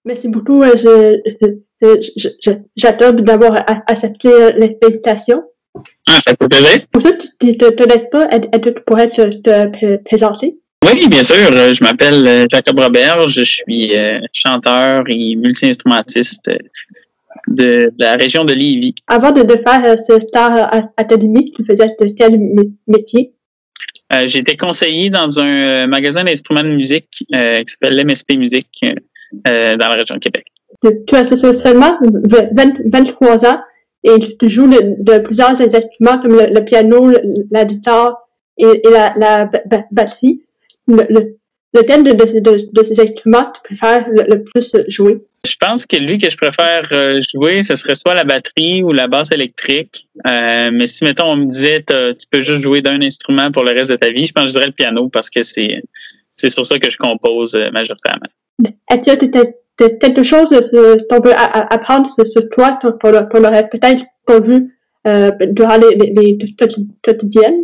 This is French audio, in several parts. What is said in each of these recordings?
Merci beaucoup. J'adore d'avoir accepté l'invitation. Ah, ça fait plaisir. Pour ça, tu te laisses pas, est-ce que tu pourrais te présenter? Oui, bien sûr. Je m'appelle Jacob Robert. Je suis chanteur et multi-instrumentiste de la région de Lévis. Avant de faire ce Star Academy, tu faisais quel métier? J'ai été conseiller dans un magasin d'instruments de musique qui s'appelle l'MSP Musique dans la région de Québec. Tu as seulement 23 ans et tu joues de plusieurs instruments comme le piano, la guitare et la batterie. Lequel de ces instruments tu préfères le plus jouer? Je pense que lui que je préfère jouer, ce serait soit la batterie ou la basse électrique. Mais si, mettons, on me disait tu peux juste jouer d'un instrument pour le reste de ta vie, je pense que je dirais le piano parce que c'est sur ça que je compose majoritairement. Est-ce que quelque chose qu'on peut apprendre sur toi qu'on n'aurait peut-être pas vu durant les quotidiennes?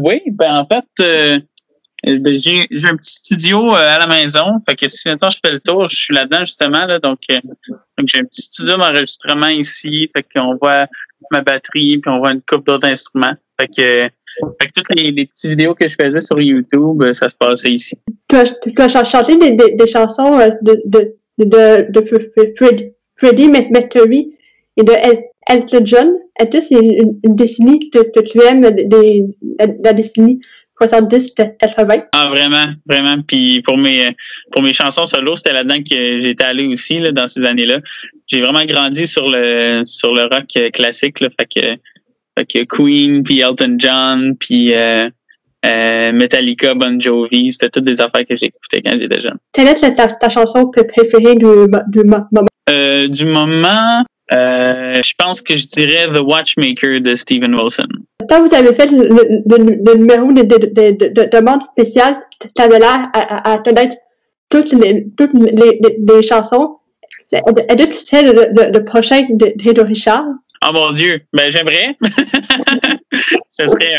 Oui, en fait... j'ai un petit studio à la maison. Fait que si maintenant je fais le tour, je suis là-dedans justement. Là, donc j'ai un petit studio d'enregistrement ici. Fait qu'on voit ma batterie, puis on voit une couple d'autres instruments. Fait que toutes les petites vidéos que je faisais sur YouTube, ça se passait ici. Tu as chanté des chansons de Freddie Mercury et de Elton John. Est-ce que c'est une décennie que tu aimes, la décennie 70-80? Ah, vraiment. Puis pour mes chansons solo, c'était là-dedans que j'étais allé aussi là, dans ces années-là. J'ai vraiment grandi sur le rock classique. Là, fait que Queen, puis Elton John, puis Metallica, Bon Jovi, c'était toutes des affaires que j'écoutais quand j'étais jeune. Quelle est ta chanson préférée du moment? Du moment, je pense que je dirais The Watchmaker de Steven Wilson. Quand vous avez fait le numéro de demande spéciale, tu avais l'air à connaître toutes les chansons. Est-ce que tu sais le prochain de Richard? Oh mon Dieu, ben j'aimerais. Ce serait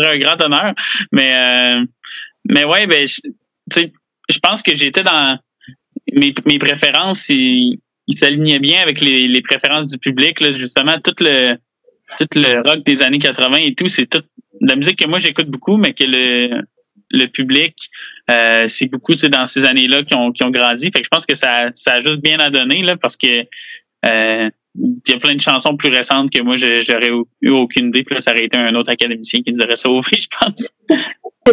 un grand honneur. Mais ouais, ben je pense que j'étais dans mes préférences, ils s'alignaient bien avec les préférences du public. Là, justement, tout le rock des années 80 et tout, c'est toute la musique que moi j'écoute beaucoup, mais que le public, c'est beaucoup dans ces années-là qui ont grandi. Fait que je pense que ça a juste bien à donner là, parce que il y a plein de chansons plus récentes que moi j'aurais eu aucune idée. Puis là, ça aurait été un autre académicien qui nous aurait sauvé, je pense.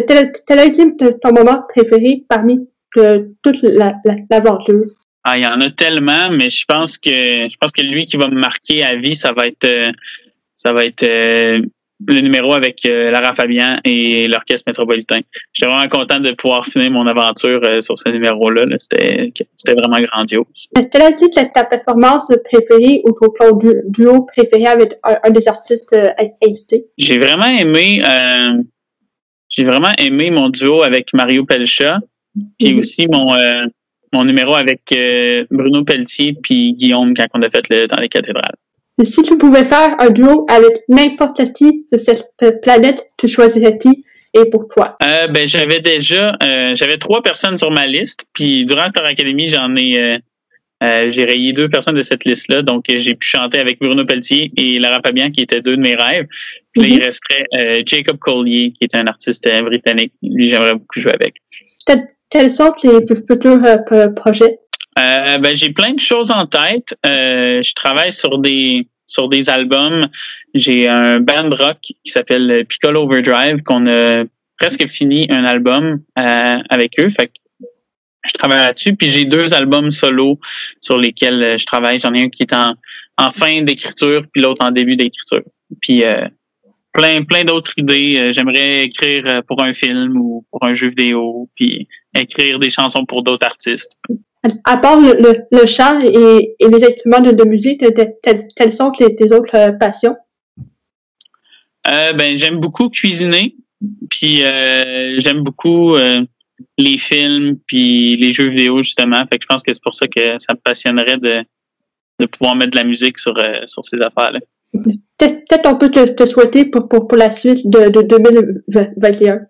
Quel a été ton moment préféré parmi toute l'aventure? Ah, il y en a tellement, mais je pense que lui qui va me marquer à vie, ça va être le numéro avec Lara Fabian et l'Orchestre Métropolitain. J'étais vraiment content de pouvoir finir mon aventure sur ce numéro-là. Là. C'était vraiment grandiose. Quelle a été ta performance préférée ou ton duo préféré avec un des artistes invités? J'ai vraiment aimé mon duo avec Mario Pelcha, puis aussi mon numéro avec Bruno Pelletier puis Guillaume quand on a fait dans les cathédrales. Si tu pouvais faire un duo avec n'importe qui de cette planète, tu choisirais-tu et pourquoi? J'avais 3 personnes sur ma liste, puis durant Star Academy, j'ai rayé 2 personnes de cette liste-là, donc j'ai pu chanter avec Bruno Pelletier et Lara Fabian, qui étaient 2 de mes rêves. Puis là, il resterait Jacob Collier, qui est un artiste britannique. Lui, j'aimerais beaucoup jouer avec. Quels sont tes futurs projets? J'ai plein de choses en tête. Je travaille sur des albums. J'ai un band rock qui s'appelle Piccolo Overdrive qu'on a presque fini un album avec eux. Fait que je travaille là-dessus. Puis j'ai 2 albums solo sur lesquels je travaille. J'en ai un qui est en fin d'écriture, puis l'autre en début d'écriture. Puis plein d'autres idées. J'aimerais écrire pour un film ou pour un jeu vidéo, puis écrire des chansons pour d'autres artistes. À part le chant et les instruments de musique, quelles sont tes autres passions? J'aime beaucoup cuisiner, puis j'aime beaucoup les films puis les jeux vidéo, justement. Fait que je pense que c'est pour ça que ça me passionnerait de pouvoir mettre de la musique sur ces affaires-là. Peut-être on peut te souhaiter pour la suite de 2021.